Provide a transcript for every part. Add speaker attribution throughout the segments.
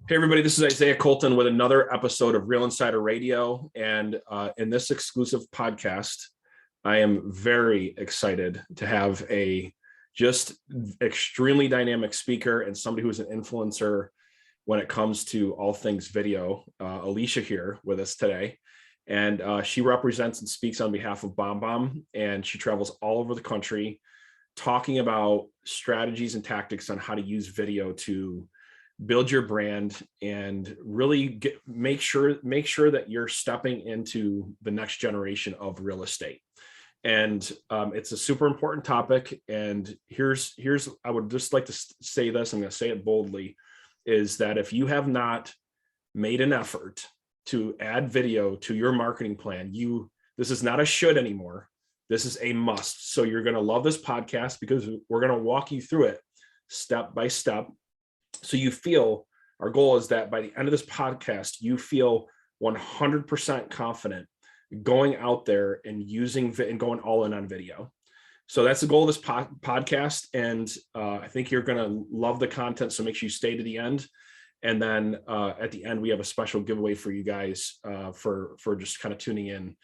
Speaker 1: Hey, everybody, this is Isaiah Colton with another episode of Real Insider Radio. And in this exclusive podcast, I am very excited to have a just extremely dynamic speaker and somebody who's an influencer when it comes to all things video, Alicia here with us today. And she represents and speaks on behalf of BombBomb, and she travels all over the country talking about strategies and tactics on how to use video to build your brand and really make sure that you're stepping into the next generation of real estate. And it's a super important topic. And here's I would just like to say this, I'm going to say it boldly, is that if you have not made an effort to add video to your marketing plan, this is not a should anymore. This is a must. So you're going to love this podcast because we're going to walk you through it step by step. So you feel, our goal is that by the end of this podcast, you feel 100% confident going out there and using and going all in on video. So that's the goal of this podcast. And I think you're going to love the content. So make sure you stay to the end. And then at the end, we have a special giveaway for you guys for just kind of tuning in.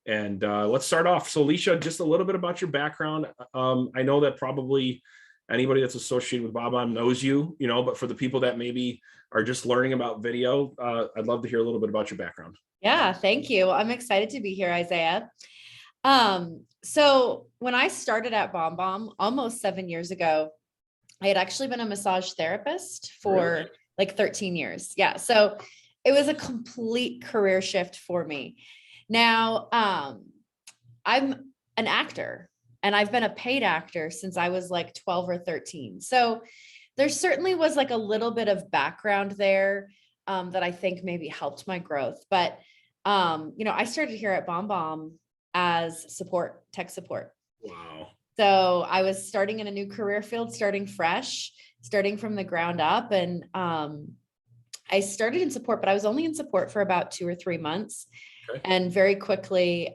Speaker 1: And let's start off. So Alicia, just a little bit about your background. I know that probably anybody that's associated with BombBomb knows you, but for the people that maybe are just learning about video, I'd love to hear a little bit about your background.
Speaker 2: Yeah, thank you. I'm excited to be here, Isaiah. So when I started at BombBomb almost 7 years ago, I had actually been a massage therapist for like 13 years. Yeah. So it was a complete career shift for me. Now, I'm an actor. And I've been a paid actor since I was like 12 or 13. So there certainly was like a little bit of background there that I think maybe helped my growth. But, I started here at BombBomb as tech support.
Speaker 1: Wow.
Speaker 2: So I was starting in a new career field, starting fresh, starting from the ground up. And I started in support, but I was only in support for about 2 or 3 months. Okay. And very quickly,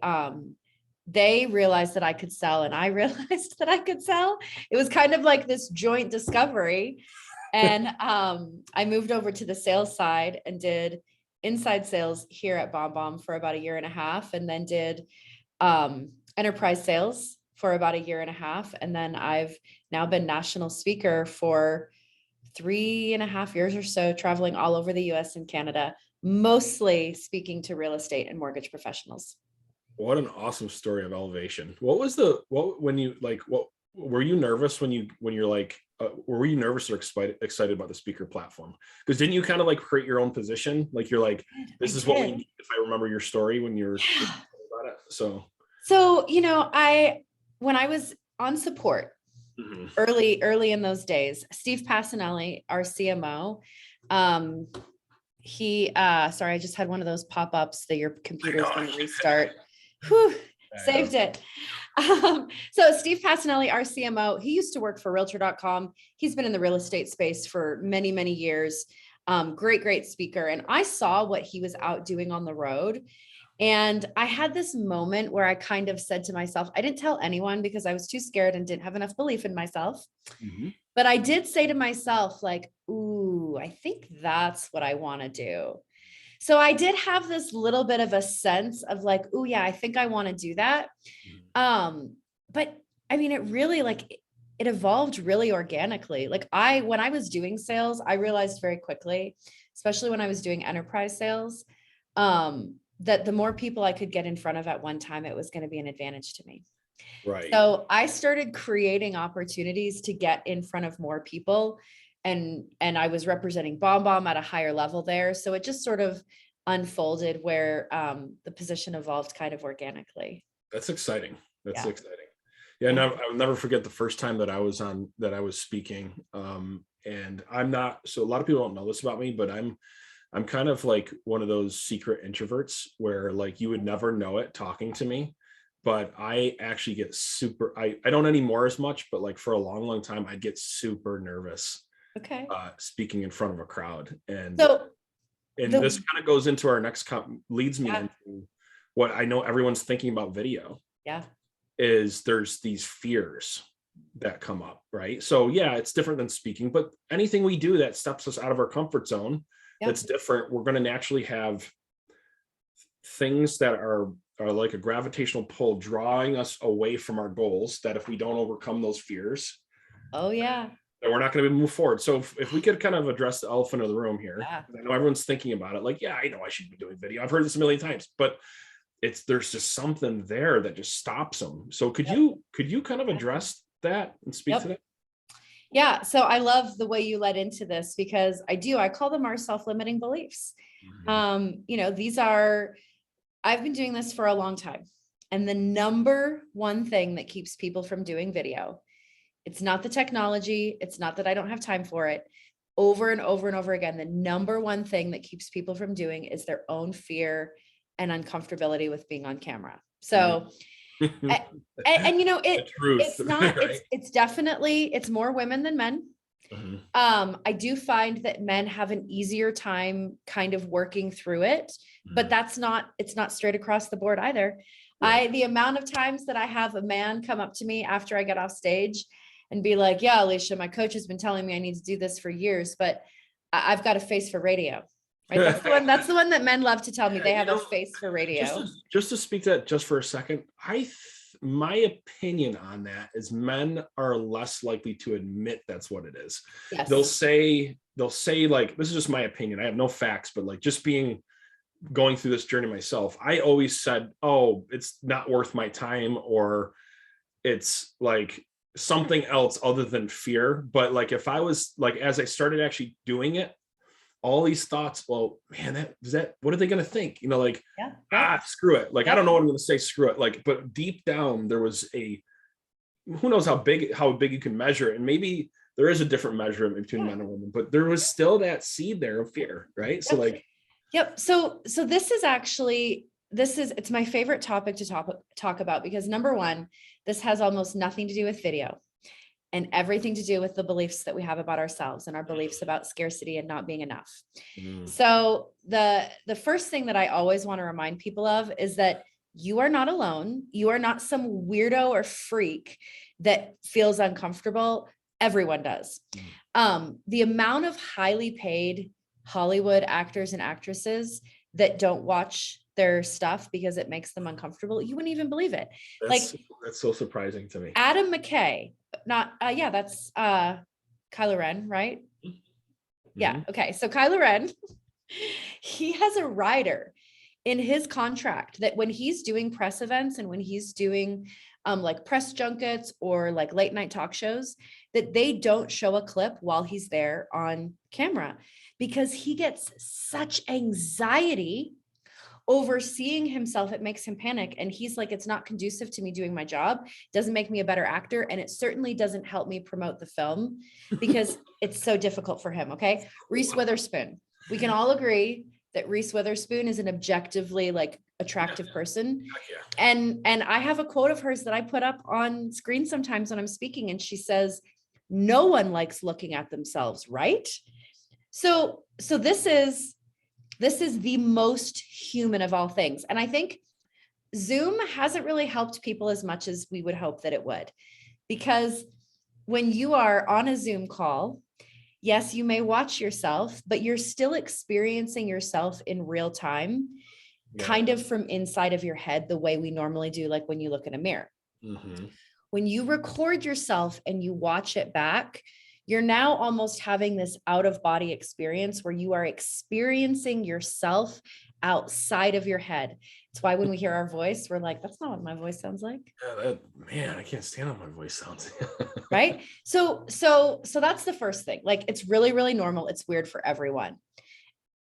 Speaker 2: they realized that I could sell and I realized that I could sell. It was kind of like this joint discovery. And I moved over to the sales side and did inside sales here at BombBomb for about 1.5 years, and then did enterprise sales for about 1.5 years. And then I've now been national speaker for 3.5 years or so, traveling all over the US and Canada, mostly speaking to real estate and mortgage professionals.
Speaker 1: What an awesome story of elevation. Were you nervous when you're like, were you nervous or excited about the speaker platform? Because didn't you kind of like create your own position? Like you're like, this is what we need, if I remember your story when you're about it. So, when I was on support early in those days, Steve Passanelli, our CMO, sorry, I just had one of those pop-ups that your computer's going to restart. Whew, saved it. So Steve Passanelli, our CMO, he used to work for Realtor.com. He's been in the real estate space for many, many years. Great speaker. And I saw what he was out doing on the road. And I had this moment where I kind of said to myself, I didn't tell anyone because I was too scared and didn't have enough belief in myself. Mm-hmm. But I did say to myself, like, ooh, I think that's what I want to do. So I did have this little bit of a sense of like, oh yeah, I think I want to do that. But I mean, it really it evolved really organically. Like when I was doing sales, I realized very quickly, especially when I was doing enterprise sales, that the more people I could get in front of at one time, it was going to be an advantage to me. Right. So I started creating opportunities to get in front of more people. And I was representing BombBomb at a higher level there. So it just sort of unfolded where the position evolved kind of organically. That's exciting. That's exciting. Yeah. No, I'll never forget the first time that I was speaking. And so a lot of people don't know this about me, but I'm kind of like one of those secret introverts where like you would never know it talking to me. But I actually get I don't anymore as much, but like for a long time, I'd get super nervous. Okay. Speaking in front of a crowd. And this kind of goes into our next leads me into what I know everyone's thinking about video. Yeah. Is there's these fears that come up, right? So yeah, it's different than speaking, but anything we do that steps us out of our comfort zone,
Speaker 3: that's different, we're going to naturally have things that are like a gravitational pull drawing us away from our goals, that if we don't overcome those fears,
Speaker 2: Oh yeah.
Speaker 3: that we're not going to move forward. So if we could kind of address the elephant of the room here, I know everyone's thinking about it, like, yeah, I know I should be doing video. I've heard this a million times, but there's just something there that just stops them. So could you kind of address that and speak to that?
Speaker 2: Yeah. So I love the way you led into this, because I call them our self-limiting beliefs. You know, I've been doing this for a long time. And the number one thing that keeps people from doing video, it's not the technology. It's not that I don't have time for it. Over and over and over again, the number one thing that keeps people from doing is their own fear and uncomfortability with being on camera. So, and you know, it's not, right? it's definitely, it's more women than men. I do find that men have an easier time kind of working through it, but it's not straight across the board either. The amount of times that I have a man come up to me after I get off stage and be like, yeah, Alicia, my coach has been telling me I need to do this for years, but I've got a face for radio. Right? That's the one that men love to tell me. They have a face for radio.
Speaker 3: Just to speak to that just for a second, my opinion on that is men are less likely to admit that's what it is. Yes. They'll say like, this is just my opinion, I have no facts, but like, just going through this journey myself, I always said, oh, it's not worth my time, or it's like something else other than fear. But like, if I was like, as I started actually doing it, all these thoughts, well, man, what are they going to think? You know, like, screw it. Like, I don't know what I'm going to say, screw it. Like, but deep down there was who knows how big you can measure it. And maybe there is a different measurement between men and women, but there was still that seed there of fear. Right. So like,
Speaker 2: So this is actually, it's my favorite topic to talk about, because number one, this has almost nothing to do with video and everything to do with the beliefs that we have about ourselves and our beliefs about scarcity and not being enough. So the first thing that I always want to remind people of is that you are not alone. You are not some weirdo or freak that feels uncomfortable. Everyone does. The amount of highly paid Hollywood actors and actresses that don't watch their stuff because it makes them uncomfortable, you wouldn't even believe it. That's
Speaker 3: so surprising to me.
Speaker 2: Adam McKay, that's Kylo Ren, right? Yeah. Okay. So Kylo Ren, he has a rider in his contract that when he's doing press events and when he's doing like press junkets or like late night talk shows, that they don't show a clip while he's there on camera, because he gets such anxiety over seeing himself. It makes him panic. And he's like, it's not conducive to me doing my job. It doesn't make me a better actor. And it certainly doesn't help me promote the film because it's so difficult for him. Okay. Reese Witherspoon. We can all agree that Reese Witherspoon is an objectively like attractive person. And I have a quote of hers that I put up on screen sometimes when I'm speaking. And she says, no one likes looking at themselves, right? So this is the most human of all things. And I think Zoom hasn't really helped people as much as we would hope that it would, because when you are on a Zoom call, yes, you may watch yourself, but you're still experiencing yourself in real time, kind of from inside of your head, the way we normally do, like when you look in a mirror. When you record yourself and you watch it back, you're now almost having this out of body experience where you are experiencing yourself outside of your head. It's why when we hear our voice, we're like, that's not what my voice sounds like.
Speaker 3: Man, I can't stand how my voice sounds.
Speaker 2: Right. So that's the first thing. Like, it's really, really normal. It's weird for everyone.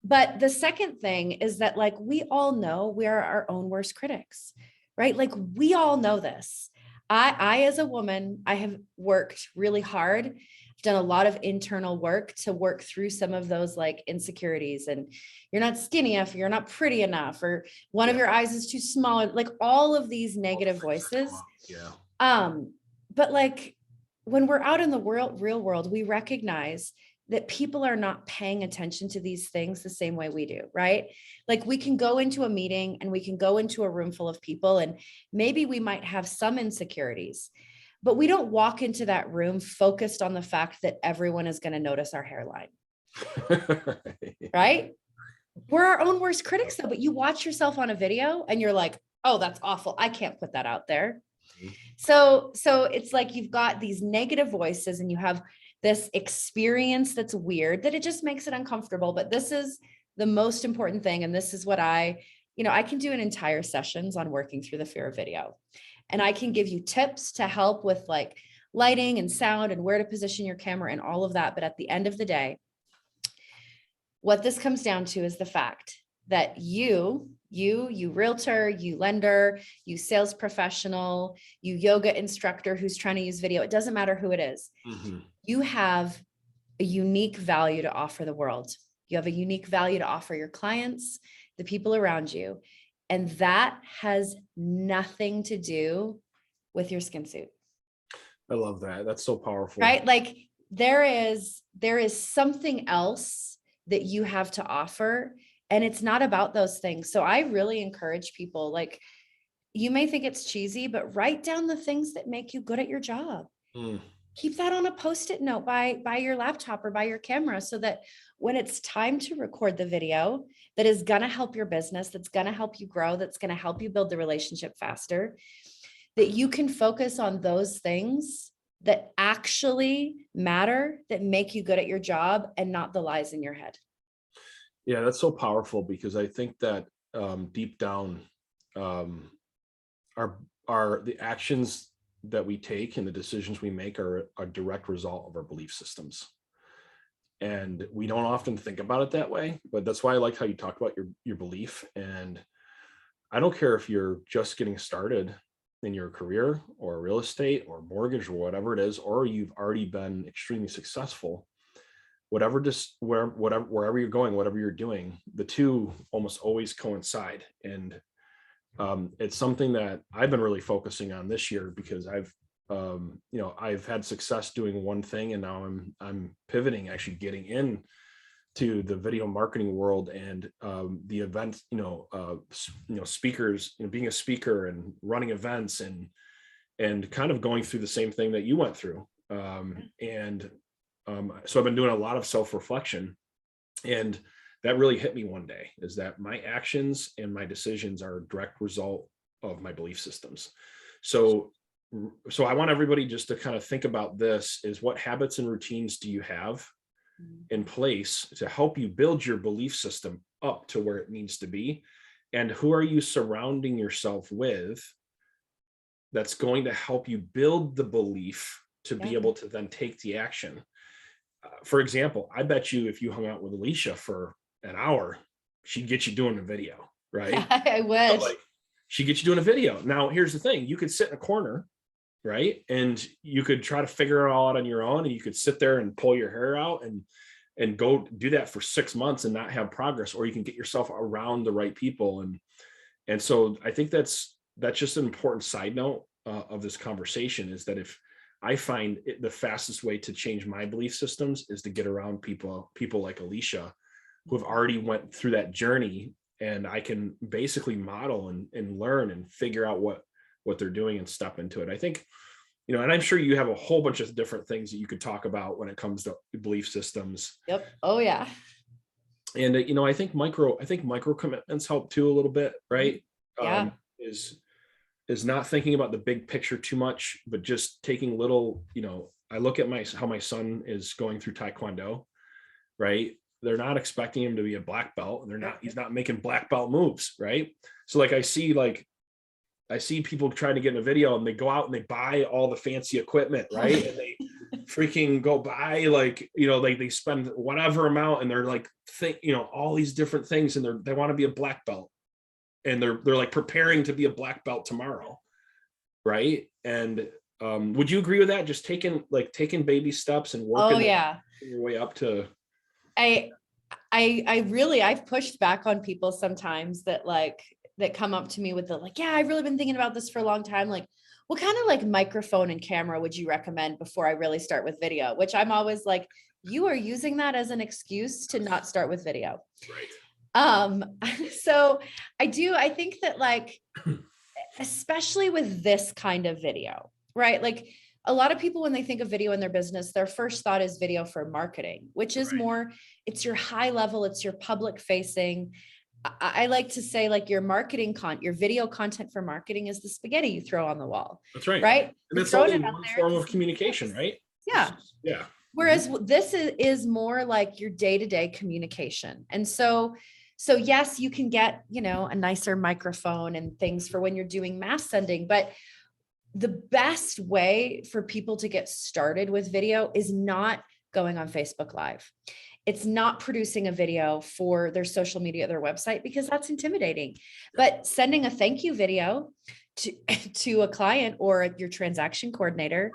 Speaker 2: But the second thing is that, like, we all know we are our own worst critics, right? Like, we all know this. I, as a woman, I have worked really hard, done a lot of internal work to work through some of those like insecurities, and you're not skinny enough, you're not pretty enough, or one of your eyes is too small, like all of these negative voices. But like, when we're out in the real world, we recognize that people are not paying attention to these things the same way we do, right? Like, we can go into a meeting and we can go into a room full of people, and maybe we might have some insecurities, but we don't walk into that room focused on the fact that everyone is going to notice our hairline. Right? We're our own worst critics though, but you watch yourself on a video and you're like, oh, that's awful. I can't put that out there. So it's like you've got these negative voices and you have this experience that's weird, that it just makes it uncomfortable. But this is the most important thing. And this is what I can do an entire sessions on working through the fear of video. And I can give you tips to help with like lighting and sound and where to position your camera and all of that. But at the end of the day, what this comes down to is the fact that you realtor, you lender, you sales professional, you yoga instructor who's trying to use video, it doesn't matter who it is.
Speaker 3: Mm-hmm.
Speaker 2: You have a unique value to offer the world. You have a unique value to offer your clients, the people around you. And that has nothing to do with your skin suit.
Speaker 3: I love that. That's so powerful.
Speaker 2: Right? Like there is something else that you have to offer. And it's not about those things. So I really encourage people, like, you may think it's cheesy, but write down the things that make you good at your job. Keep that on a Post-it note by your laptop or by your camera, so that when it's time to record the video that is going to help your business, that's going to help you grow, that's going to help you build the relationship faster, that you can focus on those things that actually matter, that make you good at your job, and not the lies in your head.
Speaker 3: Yeah, that's so powerful, because I think that deep down, the actions that we take and the decisions we make are a direct result of our belief systems. And we don't often think about it that way, but that's why I like how you talked about your belief. And I don't care if you're just getting started in your career or real estate or mortgage or whatever it is, or you've already been extremely successful. Wherever you're going, whatever you're doing, the two almost always coincide. And it's something that I've been really focusing on this year, because I've had success doing one thing, and now I'm pivoting, actually getting in to the video marketing world and the events, speakers, being a speaker and running events and kind of going through the same thing that you went through. So I've been doing a lot of self-reflection, and that really hit me one day, is that my actions and my decisions are a direct result of my belief systems. So I want everybody just to kind of think about this: is what habits and routines do you have in place to help you build your belief system up to where it needs to be? And who are you surrounding yourself with that's going to help you build the belief to be able to then take the action? For example, I bet you if you hung out with Alicia for an hour, she'd get you doing a video, right?
Speaker 2: I wish.
Speaker 3: So she'd get you doing a video. Now, here's the thing: you could sit in a corner, right? And you could try to figure it all out on your own, and you could sit there and pull your hair out and go do that for 6 months and not have progress, or you can get yourself around the right people. And so I think that's just an important side note of this conversation, is that if I find the fastest way to change my belief systems is to get around people like Alicia, who have already went through that journey, and I can basically model and learn and figure out what they're doing and step into it. I think, and I'm sure you have a whole bunch of different things that you could talk about when it comes to belief systems.
Speaker 2: Yep. Oh yeah.
Speaker 3: And I think micro commitments help too a little bit, right?
Speaker 2: Yeah.
Speaker 3: Is not thinking about the big picture too much, but just taking little, I look at how my son is going through Taekwondo, right? They're not expecting him to be a black belt, and he's not making black belt moves, right? So I see people trying to get in a video, and they go out and they buy all the fancy equipment, right? And they freaking go buy they spend whatever amount, and they're all these different things, and they want to be a black belt. And they're like preparing to be a black belt tomorrow, right? And would you agree with that? Just taking baby steps and working your way up to.
Speaker 2: I've pushed back on people sometimes that come up to me with I've really been thinking about this for a long time. Like, what kind of microphone and camera would you recommend before I really start with video? Which I'm always like, you are using that as an excuse to not start with video.
Speaker 3: Right.
Speaker 2: So I think that especially with this kind of video, right? a lot of people, when they think of video in their business, their first thought is video for marketing, which is more, it's your high level, it's your public facing. I like to say, like, your marketing your video content for marketing is the spaghetti you throw on the wall.
Speaker 3: That's right.
Speaker 2: Right.
Speaker 3: And it's only one form of communication, right?
Speaker 2: Yeah.
Speaker 3: Yeah.
Speaker 2: Whereas this is more like your day-to-day communication. And so yes, you can get, a nicer microphone and things for when you're doing mass sending, but the best way for people to get started with video is not going on Facebook Live. It's not producing a video for their social media, their website, because that's intimidating. But sending a thank you video to a client or your transaction coordinator,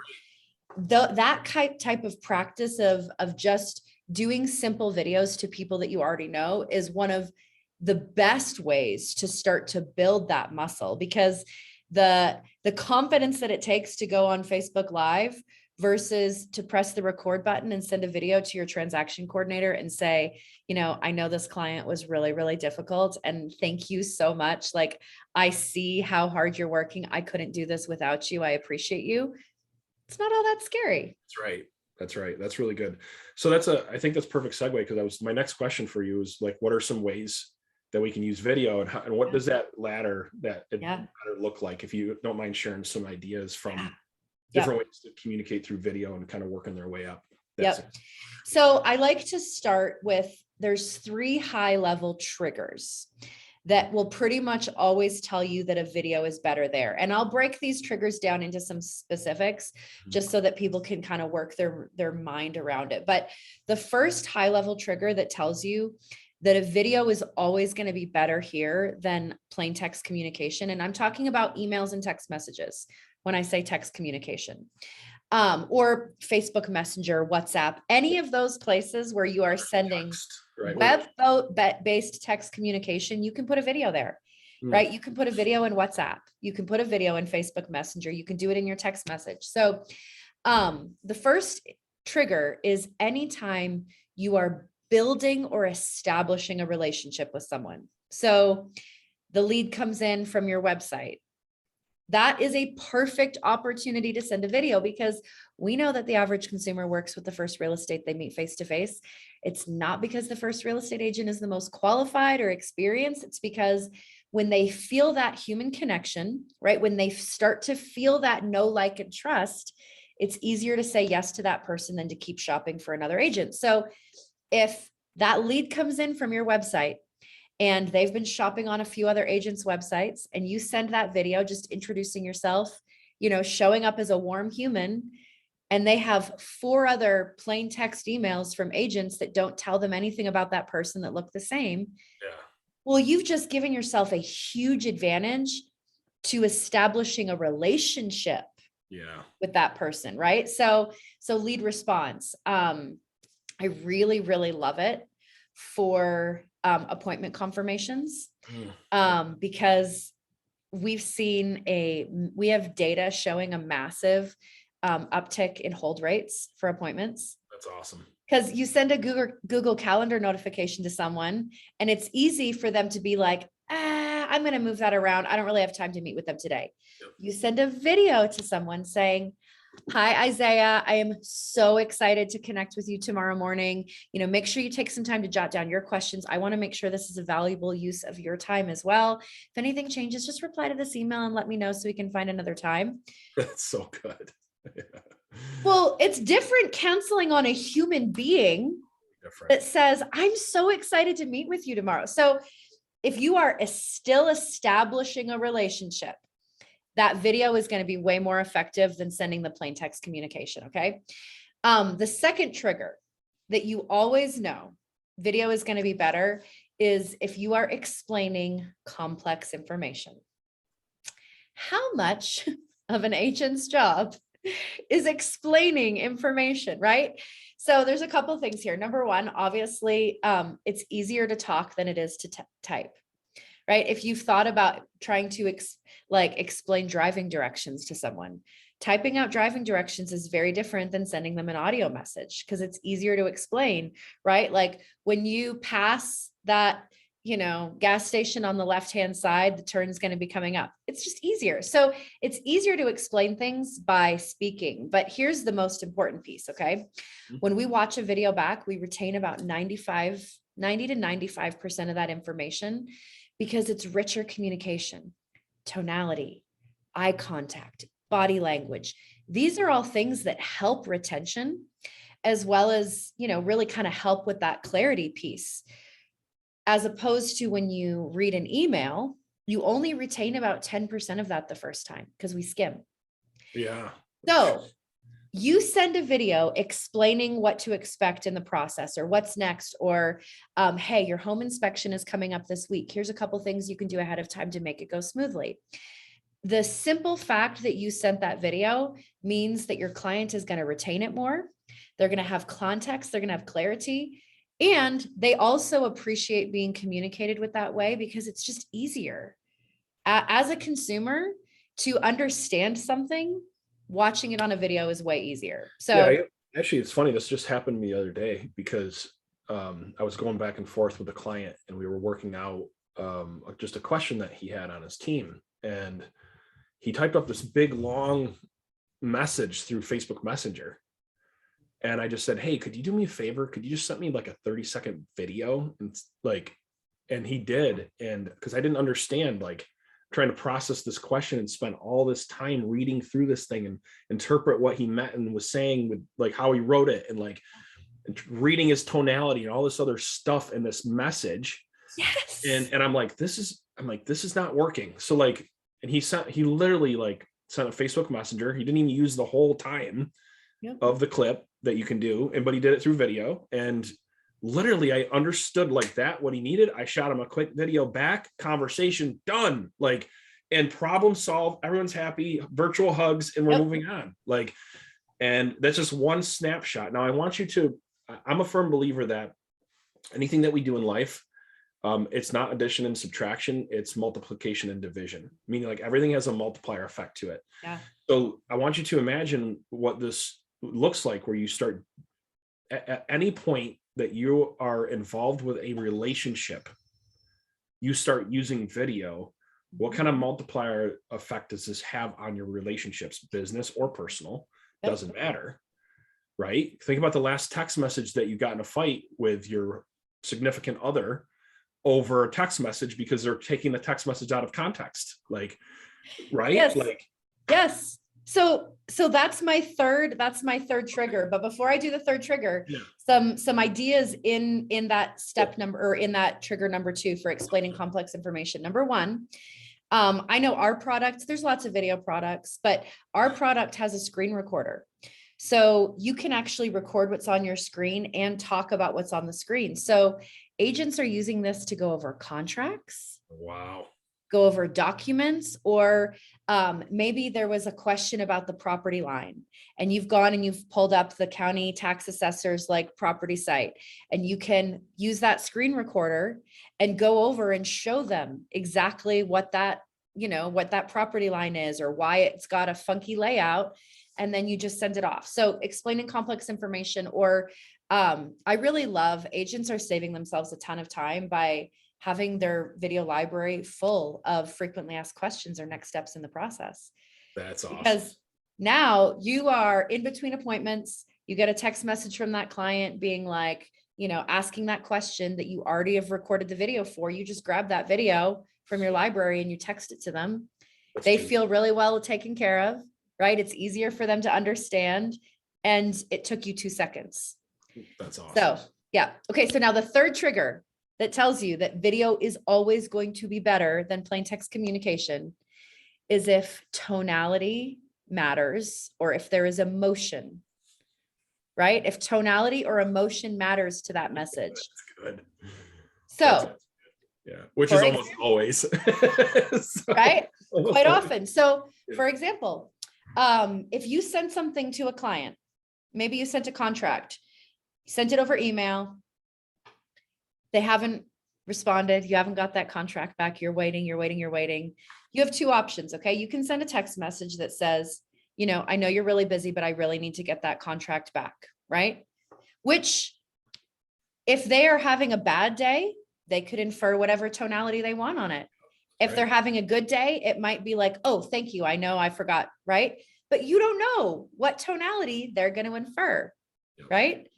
Speaker 2: that type of practice of just doing simple videos to people that you already know is one of the best ways to start to build that muscle, because the confidence that it takes to go on Facebook Live versus to press the record button and send a video to your transaction coordinator and say, I know this client was really, really difficult, and thank you so much. Like, I see how hard you're working. I couldn't do this without you. I appreciate you. It's not all that scary.
Speaker 3: That's right. That's really good. So I think that's perfect segue, because my next question for you is, like, what are some ways that we can use video, and what does that ladder look like? If you don't mind sharing some ideas from different ways to communicate through video and kind of working their way up.
Speaker 2: So I like to start with, there's 3 high level triggers that will pretty much always tell you that a video is better there. And I'll break these triggers down into some specifics just so that people can kind of work their mind around it. But the first high level trigger that tells you that a video is always going to be better here than plain text communication. And I'm talking about emails and text messages when I say text communication, or Facebook Messenger, WhatsApp, any of those places where you are sending web-based text communication, you can put a video there, right? You can put a video in WhatsApp. You can put a video in Facebook Messenger. You can do it in your text message. So the first trigger is anytime you are building or establishing a relationship with someone. So the lead comes in from your website. That is a perfect opportunity to send a video, because we know that the average consumer works with the first real estate they meet face to face. It's not because the first real estate agent is the most qualified or experienced. It's because when they feel that human connection, right? When they start to feel that know, like, and trust, it's easier to say yes to that person than to keep shopping for another agent. So if that lead comes in from your website and they've been shopping on a few other agents' websites, and you send that video just introducing yourself, showing up as a warm human, and they have 4 other plain text emails from agents that don't tell them anything about that person that look the same. Well, you've just given yourself a huge advantage to establishing a relationship with that person, right? So lead response. I really, really love it for appointment confirmations, because we have data showing a massive uptick in hold rates for appointments.
Speaker 3: That's awesome.
Speaker 2: Because you send a Google Calendar notification to someone, and it's easy for them to be like, I'm going to move that around. I don't really have time to meet with them today. You send a video to someone saying, hi, Isaiah, I am so excited to connect with you tomorrow morning. Make sure you take some time to jot down your questions. I want to make sure this is a valuable use of your time as well. If anything changes, just reply to this email and let me know so we can find another time.
Speaker 3: That's so good.
Speaker 2: Well, it's different canceling on a human being that says, I'm so excited to meet with you tomorrow. So if you are still establishing a relationship, that video is going to be way more effective than sending the plain text communication. Okay. The second trigger that you always know video is going to be better is if you are explaining complex information. How much of an agent's job is explaining information, right? So there's a couple of things here. Number one, obviously, it's easier to talk than it is to type. Right? If you've thought about trying to explain driving directions to someone, typing out driving directions is very different than sending them an audio message, because it's easier to explain, right? Like when you pass that gas station on the left-hand side, the turn's going to be coming up. It's just easier. So it's easier to explain things by speaking, but here's the most important piece. Okay. When we watch a video back, we retain about 90 to 95% of that information because it's richer communication, tonality, eye contact, body language. These are all things that help retention, as well as, really kind of help with that clarity piece. As opposed to when you read an email, you only retain about 10% of that the first time because we skim.
Speaker 3: Yeah.
Speaker 2: So you send a video explaining what to expect in the process or what's next, or, hey, your home inspection is coming up this week. Here's a couple things you can do ahead of time to make it go smoothly. The simple fact that you sent that video means that your client is going to retain it more. They're going to have context. They're going to have clarity. And they also appreciate being communicated with that way because it's just easier. As a consumer, to understand something, watching it on a video is way easier. So
Speaker 3: yeah, actually, it's funny. This just happened to me the other day because I was going back and forth with a client and we were working out just a question that he had on his team. And he typed up this big, long message through Facebook Messenger. And I just said, hey, could you do me a favor? Could you just send me like a 30-second video? And he did. And because I didn't understand, like trying to process this question and spend all this time reading through this thing and interpret what he meant and was saying with like how he wrote it and like reading his tonality and all this other stuff in this message.
Speaker 2: Yes.
Speaker 3: And I'm like, this is not working. So like, and he literally like sent a Facebook Messenger. He didn't even use the whole time of the clip that you can do. But he did it through video. And literally I understood like that, what he needed. I shot him a quick video back, conversation done, like, and problem solved. Everyone's happy, virtual hugs, and we're moving on. Like, and that's just one snapshot. Now I'm a firm believer that anything that we do in life, it's not addition and subtraction, it's multiplication and division, meaning like everything has a multiplier effect to it.
Speaker 2: Yeah.
Speaker 3: So I want you to imagine what this looks like where you start at any point that you are involved with a relationship, you start using video. What kind of multiplier effect does this have on your relationships, business or personal? Doesn't matter, right? Think about the last text message that you got in a fight with your significant other over a text message because they're taking the text message out of context. Like, right?
Speaker 2: Yes.
Speaker 3: Like,
Speaker 2: yes. So that's my third trigger. But before I do the third trigger, some ideas in that step number, or in that trigger number 2 for explaining complex information. Number 1, I know our product, there's lots of video products, but our product has a screen recorder. So you can actually record what's on your screen and talk about what's on the screen. So agents are using this to go over contracts.
Speaker 3: wow.
Speaker 2: Go over documents, or maybe there was a question about the property line and you've gone and you've pulled up the county tax assessor's like property site, and you can use that screen recorder and go over and show them exactly what that property line is or why it's got a funky layout. And then you just send it off. So explaining complex information, or I really love, agents are saving themselves a ton of time by having their video library full of frequently asked questions or next steps in the process.
Speaker 3: That's awesome.
Speaker 2: Because now you are in between appointments, you get a text message from that client being like, asking that question that you already have recorded the video for. You just grab that video from your library and you text it to them. They feel really well taken care of, right? It's easier for them to understand. And it took you 2 seconds.
Speaker 3: That's awesome.
Speaker 2: So yeah. Okay. So now the third trigger that tells you that video is always going to be better than plain text communication is if tonality matters, or if there is emotion, right? If tonality or emotion matters to that message.
Speaker 3: That's good.
Speaker 2: So
Speaker 3: yeah, which is almost always. So,
Speaker 2: right? Quite often. So for example, if you send something to a client, maybe you sent a contract, sent it over email, they haven't responded, you haven't got that contract back, you're waiting. You have 2 options, okay? You can send a text message that says, I know you're really busy, but I really need to get that contract back, right? Which, if they are having a bad day, they could infer whatever tonality they want on it. If they're having a good day, it might be like, oh, thank you. I know I forgot, right? But you don't know what tonality they're going to infer, right?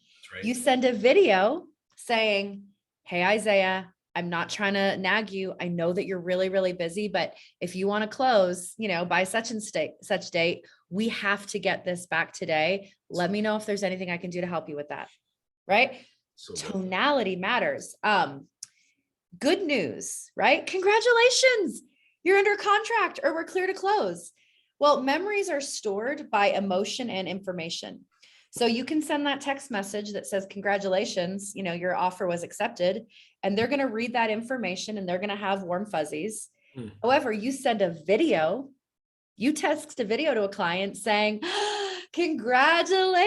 Speaker 2: You send a video saying, hey, Isaiah, I'm not trying to nag you. I know that you're really, really busy, but if you want to close, by such date, we have to get this back today. Let me know if there's anything I can do to help you with that. Right? So tonality matters. Good news, right? Congratulations. You're under contract or we're clear to close. Well, memories are stored by emotion and information. So you can send that text message that says, congratulations, your offer was accepted, and they're going to read that information and they're going to have warm fuzzies. However, you send a video, you text a video to a client saying, congratulations,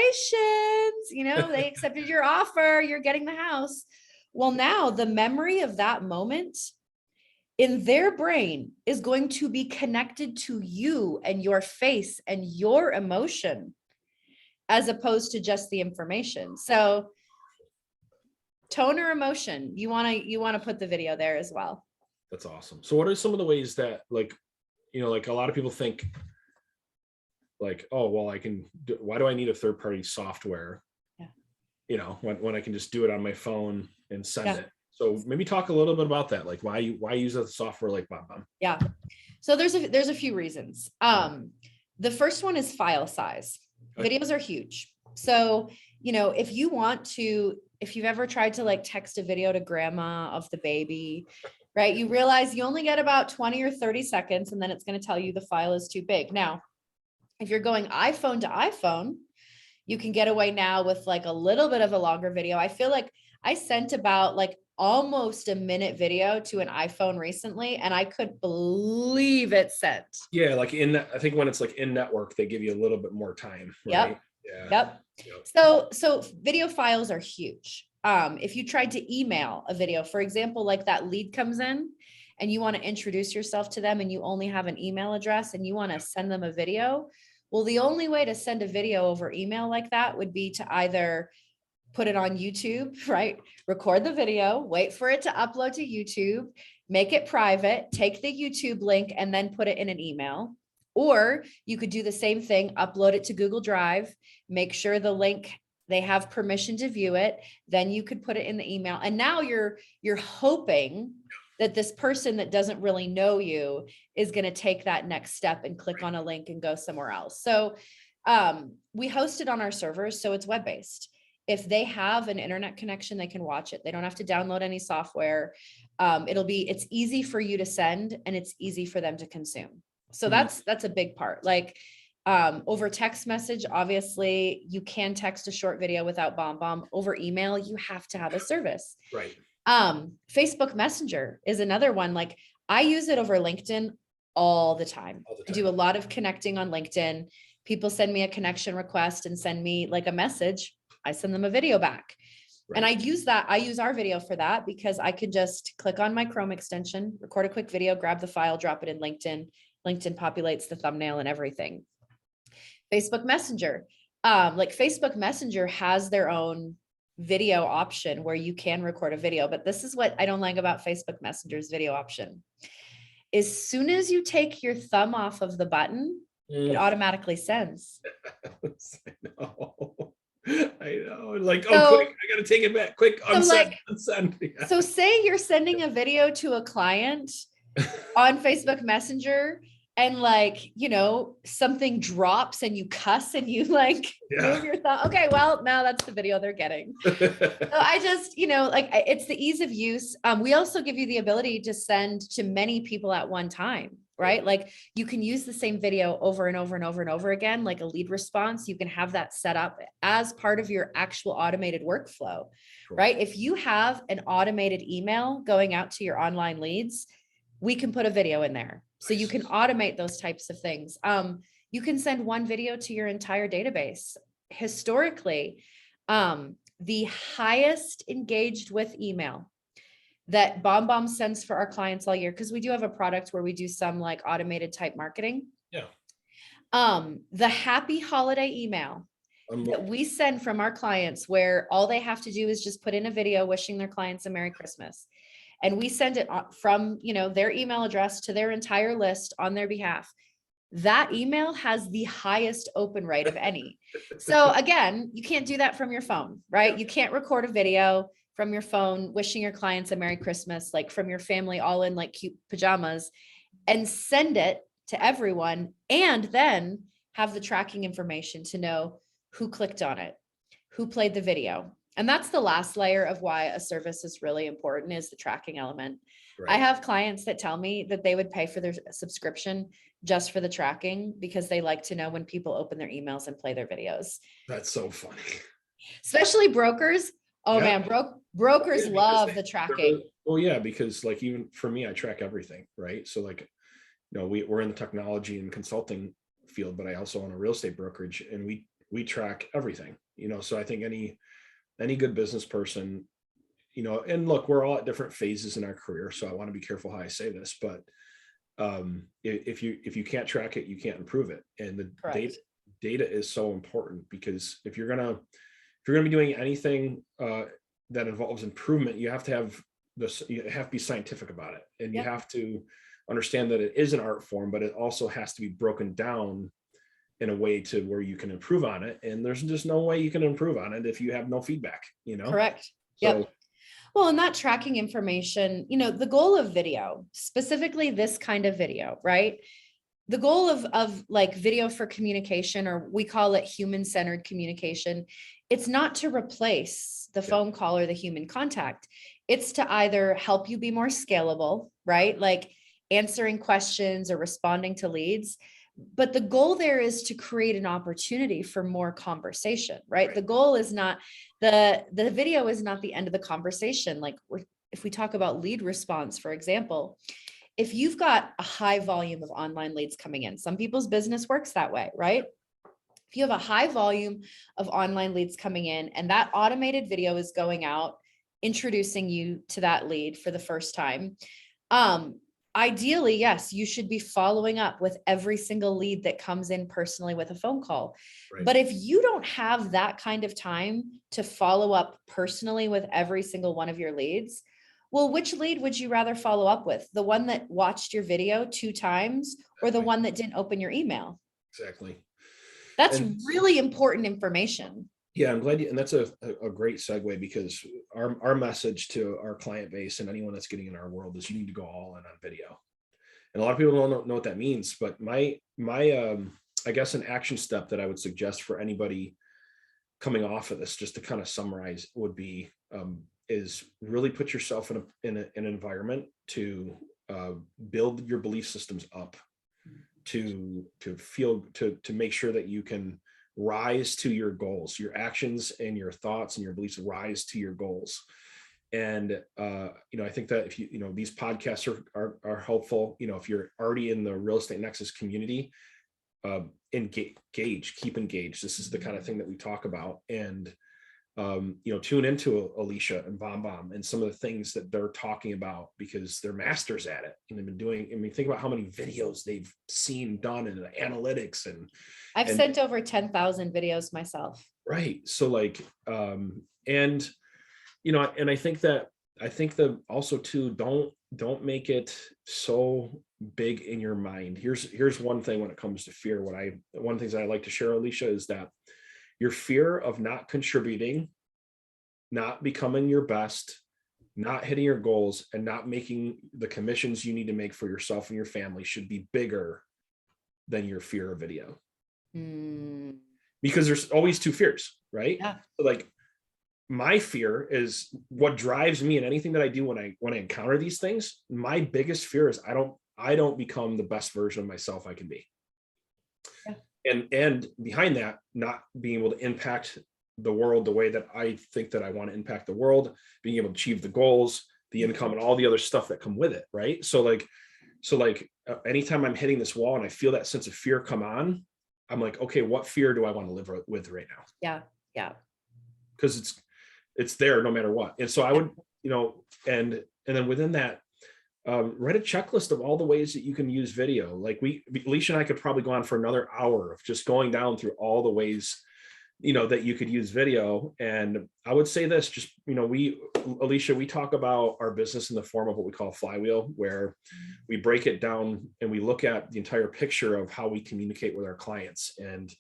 Speaker 2: they accepted your offer, you're getting the house. Well, now the memory of that moment in their brain is going to be connected to you and your face and your emotion, as opposed to just the information. So tone or emotion, you want to put the video there as well.
Speaker 3: That's awesome. So what are some of the ways that like a lot of people think like, oh, well, why do I need a third-party software? Yeah. When I can just do it on my phone and send it. So maybe talk a little bit about that. Like why use a software like BombBomb? Yeah.
Speaker 2: So there's a few reasons. The first one is file size. Okay. Videos are huge. So, if you've ever tried to like text a video to grandma of the baby, right? You realize you only get about 20 or 30 seconds, and then it's going to tell you the file is too big. Now, if you're going iPhone to iPhone, you can get away now with like a little bit of a longer video. I feel like I sent about like almost a minute video to an iPhone recently, and I couldn't believe it sent.
Speaker 3: Yeah. Like I think when it's like in network, they give you a little bit more time. Right?
Speaker 2: Yep. Yeah. Yep. So video files are huge. If you tried to email a video, for example, like that lead comes in and you want to introduce yourself to them and you only have an email address and you want to send them a video. Well, the only way to send a video over email like that would be to either put it on YouTube, right? Record the video, wait for it to upload to YouTube, make it private, take the YouTube link, and then put it in an email. Or you could do the same thing, upload it to Google Drive, make sure the link, they have permission to view it, then you could put it in the email. And now you're hoping that this person that doesn't really know you is going to take that next step and click on a link and go somewhere else. So we host it on our servers, so it's web-based. If they have an internet connection, they can watch it. They don't have to download any software. It's easy for you to send and it's easy for them to consume. So that's a big part. Like over text message, obviously you can text a short video without BombBomb. Over email, you have to have a service.
Speaker 3: Right.
Speaker 2: Facebook Messenger is another one. Like I use it over LinkedIn all the time. I do a lot of connecting on LinkedIn. People send me a connection request and send me like a message. I send them a video back. Right. And I use our video for that because I could just click on my Chrome extension, record a quick video, grab the file, drop it in LinkedIn. LinkedIn populates the thumbnail and everything. Facebook Messenger, Facebook Messenger has their own video option where you can record a video, but this is what I don't like about Facebook Messenger's video option. As soon as you take your thumb off of the button, it automatically sends.
Speaker 3: I know. Like, quick, I gotta take it back. Quick, unsend. Yeah.
Speaker 2: So say you're sending a video to a client on Facebook Messenger and something drops and you cuss and you move your thumb. Okay, well, now that's the video they're getting. So I just, it's the ease of use. We also give you the ability to send to many people at one time. Right? Like you can use the same video over and over and over and over again, like a lead response. You can have that set up as part of your actual automated workflow, right? If you have an automated email going out to your online leads, we can put a video in there. So you can automate those types of things. You can send one video to your entire database. Historically, the highest engaged with email that BombBomb sends for our clients all year, because we do have a product where we do some automated type marketing.
Speaker 3: Yeah.
Speaker 2: The happy holiday email that we send from our clients, where all they have to do is just put in a video wishing their clients a Merry Christmas. and we send it from, their email address to their entire list on their behalf, that email has the highest open rate of any. So again, you can't do that from your phone, right? You can't record a video from your phone wishing your clients a Merry Christmas, like from your family all in like cute pajamas, and send it to everyone, and then have the tracking information to know who clicked on it, who played the video. And that's the last layer of why a service is really important, is the tracking element. Right. I have clients that tell me that they would pay for their subscription just for the tracking, because they like to know when people open their emails and play their videos.
Speaker 3: That's so funny. Especially
Speaker 2: brokers. Oh man, brokers love the tracking.
Speaker 3: Well, yeah, because like even for me, I track everything, right? So like, we're in the technology and consulting field, but I also own a real estate brokerage, and we track everything, so I think any good business person, and look, we're all at different phases in our career, so I want to be careful how I say this, but if you can't track it, you can't improve it. And the data is so important, because if you're gonna be doing anything that involves improvement, you have to be scientific about it, and you have to understand that it is an art form, but it also has to be broken down in a way to where you can improve on it. And there's just no way you can improve on it if you have no feedback,
Speaker 2: Correct. So, yep. Well, and that tracking information, the goal of video, specifically this kind of video, right? The goal of like video for communication, or we call it human-centered communication, it's not to replace the phone call or the human contact. It's to either help you be more scalable, right? Like answering questions or responding to leads. But the goal there is to create an opportunity for more conversation, right? The goal is not, the video is not the end of the conversation. Like if we talk about lead response, for example, if you've got a high volume of online leads coming in, some people's business works that way, right? If you have a high volume of online leads coming in, and that automated video is going out, introducing you to that lead for the first time, ideally, yes, you should be following up with every single lead that comes in personally with a phone call. Right. But if you don't have that kind of time to follow up personally with every single one of your leads, well, which lead would you rather follow up with? The one that watched your video 2 times, or the one that didn't open your email?
Speaker 3: Exactly.
Speaker 2: That's really important information.
Speaker 3: Yeah, I'm glad and that's a great segue, because our message to our client base and anyone that's getting in our world is you need to go all in on video. And a lot of people don't know what that means, but my I guess an action step that I would suggest for anybody coming off of this, just to kind of summarize, would be is really put yourself in an environment to build your belief systems up, to make sure that you can rise to your goals, your actions and your thoughts and your beliefs rise to your goals. And I think that if these podcasts are helpful, if you're already in the Real Estate Nexus community, keep engaged. This is the kind of thing that we talk about. And tune into Alicia and BombBomb and some of the things that they're talking about, because they're masters at it. And they've been doing, think about how many videos they've seen done in the analytics. And
Speaker 2: I've sent over 10,000 videos myself.
Speaker 3: Right. So like, and I think that also too, don't make it so big in your mind. Here's one thing when it comes to fear. One of the things I like to share, Alicia, is that your fear of not contributing, not becoming your best, not hitting your goals, and not making the commissions you need to make for yourself and your family should be bigger than your fear of video. Because there's always 2 fears, right? Yeah. Like my fear is what drives me in anything that I do when I encounter these things. My biggest fear is I don't become the best version of myself I can be. Yeah. And behind that, not being able to impact the world the way that I think that I want to impact the world, being able to achieve the goals, the income, and all the other stuff that come with it, right? So anytime I'm hitting this wall and I feel that sense of fear come on, I'm like, okay, what fear do I want to live with right now?
Speaker 2: Yeah.
Speaker 3: Because it's there no matter what. And so I would, and then within that, write a checklist of all the ways that you can use video. Like Alicia and I could probably go on for another hour of just going down through all the ways that you could use video. And I would say this, just, Alicia, we talk about our business in the form of what we call a flywheel, where we break it down and we look at the entire picture of how we communicate with our clients, and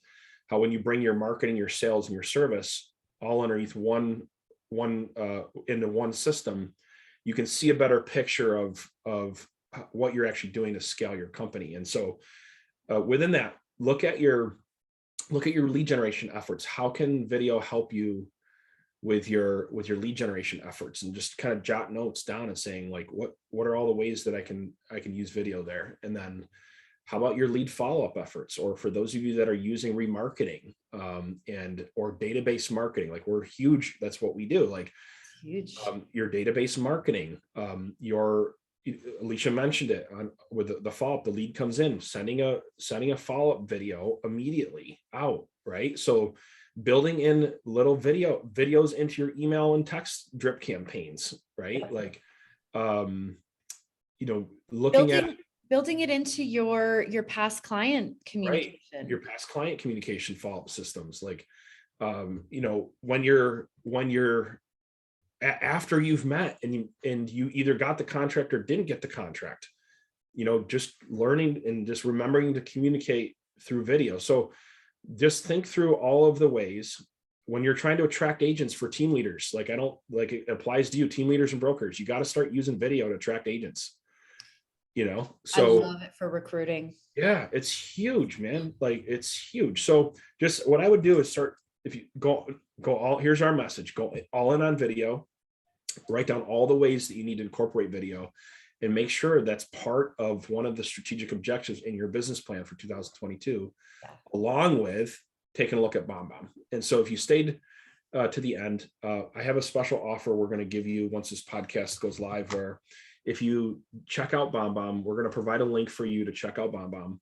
Speaker 3: how when you bring your marketing, your sales, and your service all underneath into one system, you can see a better picture of what you're actually doing to scale your company. And so within that, look at your lead generation efforts. How can video help you with your lead generation efforts? And just kind of jot notes down and saying, like, what are all the ways that I can use video there? And then how about your lead follow-up efforts? Or for those of you that are using remarketing or database marketing, like, we're huge. That's what we do. Like,
Speaker 2: huge.
Speaker 3: Your database marketing, Alicia mentioned it with the follow-up. The lead comes in, sending a follow-up video immediately out, right? So building in little videos into your email and text drip campaigns, right? Like,
Speaker 2: Building it into your past client communication,
Speaker 3: right? Your past client communication follow-up systems. Like, when you're after you've met and you either got the contract or didn't get the contract, just learning and just remembering to communicate through video. So just think through all of the ways when you're trying to attract agents for team leaders. Like, it applies to you, team leaders and brokers. You got to start using video to attract agents. So
Speaker 2: I love it for recruiting.
Speaker 3: Yeah, it's huge, man. Like, it's huge. So just what I would do is start, if you go all, here's our message, go all in on video, write down all the ways that you need to incorporate video, and make sure that's part of one of the strategic objectives in your business plan for 2022, along with taking a look at BombBomb. And so if you stayed to the end, I have a special offer we're going to give you once this podcast goes live, where if you check out BombBomb, we're going to provide a link for you to check out BombBomb.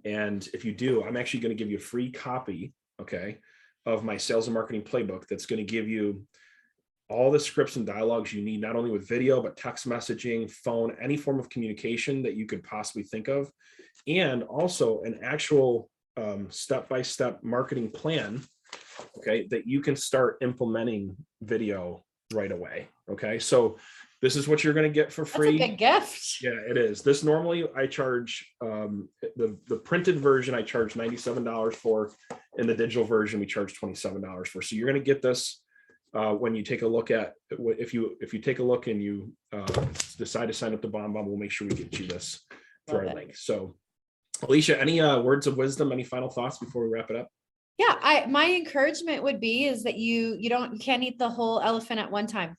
Speaker 3: And if you do, I'm actually going to give you a free copy, of my sales and marketing playbook that's going to give you all the scripts and dialogues you need, not only with video, but text messaging, phone, any form of communication that you could possibly think of, and also an actual step-by-step marketing plan, that you can start implementing video right away. So this is what you're going to get for free.
Speaker 2: That's a big gift.
Speaker 3: Yeah, it is. This normally I charge the printed version. I charge $97 for. In the digital version, we charge $27 for. So you're going to get this when you take a look at, if you take a look and you decide to sign up to BombBomb, we'll make sure we get you this through our link. So, Alicia, any words of wisdom? Any final thoughts before we wrap it up?
Speaker 2: Yeah, my encouragement would be is that you can't eat the whole elephant at one time.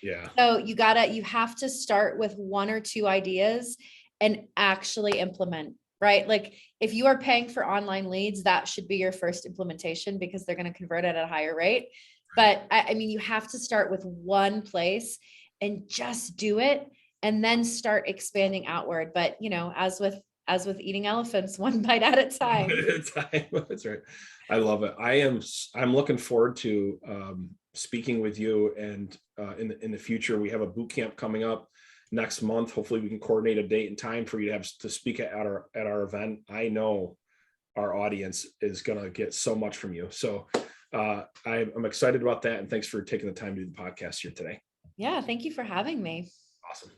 Speaker 3: Yeah.
Speaker 2: So you have to start with one or two ideas and actually implement, right? Like, if you are paying for online leads, that should be your first implementation, because they're going to convert at a higher rate. But I mean, you have to start with one place and just do it, and then start expanding outward. But as with eating elephants, one bite at a time.
Speaker 3: One bite at a time. That's right. I love it. I'm looking forward to speaking with you, and in the future. We have a boot camp coming up next month. Hopefully we can coordinate a date and time for you to speak at our event. I know our audience is going to get so much from you. So I'm excited about that. And thanks for taking the time to do the podcast here today.
Speaker 2: Yeah. Thank you for having me.
Speaker 3: Awesome.